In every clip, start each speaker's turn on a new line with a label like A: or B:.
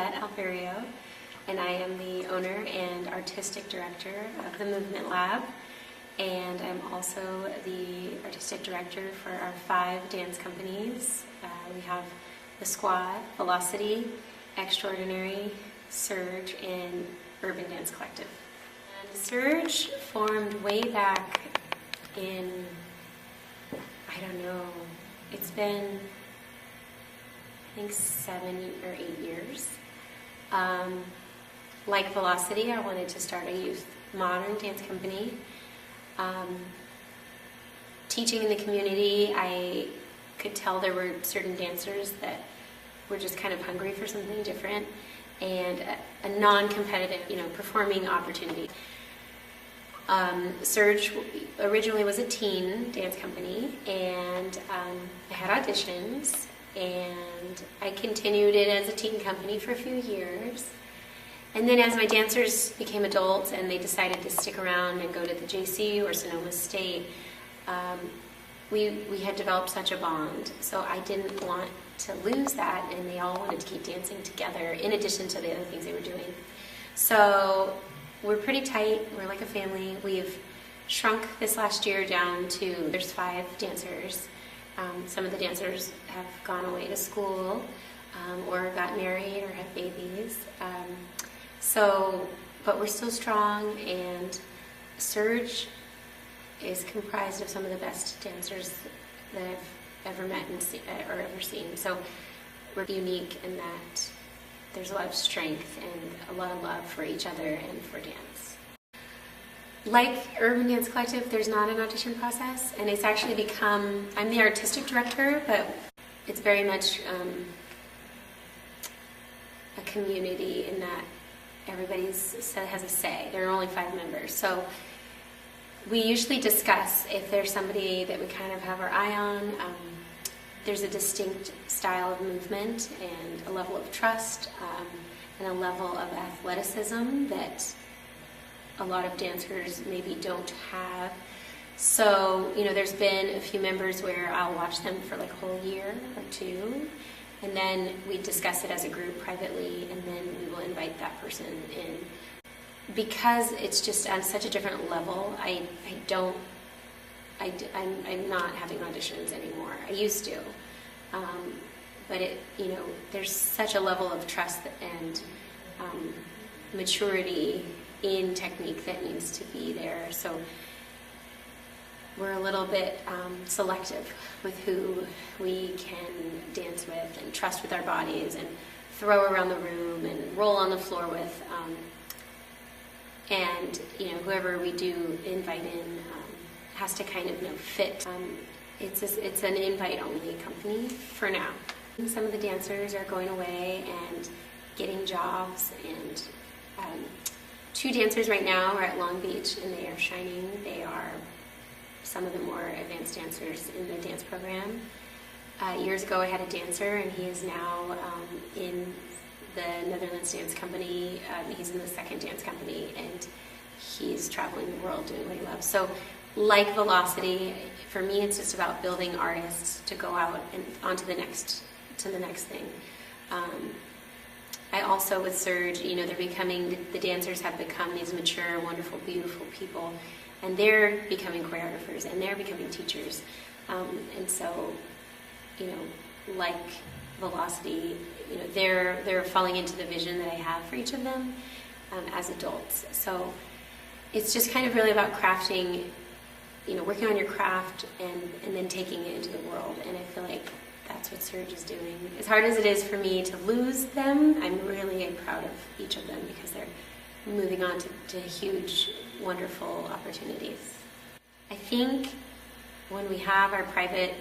A: Bernadette Alferio, and I am the owner and artistic director of the Movement Lab, and I'm also the artistic director for our 5 dance companies. We have the Squad, Velocity, Extraordinary, Surge, and Urban Dance Collective. And Surge formed way back in, I don't know, it's been I think 7 or 8 years. Like Velocity, I wanted to start a youth modern dance company. Teaching in the community, I could tell there were certain dancers that were just kind of hungry for something different and a non-competitive, performing opportunity. Surge originally was a teen dance company, and I had auditions, and I continued it as a teen company for a few years. And then as my dancers became adults and they decided to stick around and go to the JC or Sonoma State, we had developed such a bond, so I didn't want to lose that, and they all wanted to keep dancing together in addition to the other things they were doing. So we're pretty tight, we're like a family. We've shrunk this last year down to, there's 5 dancers. Some of the dancers have gone away to school or got married or had babies. But we're still strong, and Surge is comprised of some of the best dancers that I've ever met or ever seen. So we're unique in that there's a lot of strength and a lot of love for each other and for dance. Like Urban Dance Collective, there's not an audition process, and it's actually become, I'm the artistic director, but it's very much a community in that everybody has a say. There are only 5 members. So we usually discuss if there's somebody that we kind of have our eye on. There's a distinct style of movement and a level of trust and a level of athleticism that a lot of dancers maybe don't have. So, there's been a few members where I'll watch them for like a whole year or 2, and then we discuss it as a group privately, and then we will invite that person in. Because it's just on such a different level, I'm not having auditions anymore. I used to. But there's such a level of trust and maturity in technique that needs to be there. So we're a little bit selective with who we can dance with and trust with our bodies and throw around the room and roll on the floor with. And whoever we do invite in has to kind of fit. It's an invite-only company for now. Some of the dancers are going away and getting jobs, and 2 dancers right now are at Long Beach, and they are shining. They are some of the more advanced dancers in the dance program. Years ago I had a dancer, and he is now in the Netherlands Dance Company. He's in the 2nd dance company, and he's traveling the world doing what he loves. So like Velocity, for me it's just about building artists to go out and onto the next thing. I also, with Surge, the dancers have become these mature, wonderful, beautiful people, and they're becoming choreographers, and they're becoming teachers. And so, like Velocity, they're falling into the vision that I have for each of them as adults. So it's just kind of really about crafting, working on your craft and then taking it into the world. And I feel like that's what Surge is doing. As hard as it is for me to lose them, I'm really proud of each of them because they're moving on to huge, wonderful opportunities. I think when we have our private,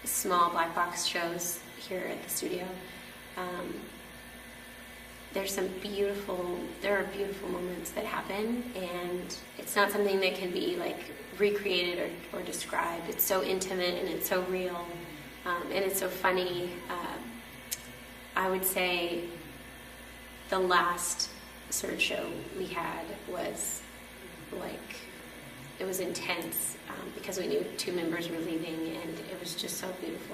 A: small black box shows here at the studio, there are beautiful moments that happen, and it's not something that can be like recreated or described. It's so intimate, and it's so real, and it's so funny. I would say the last Surge show we had was it was intense because we knew 2 members were leaving, and it was just so beautiful.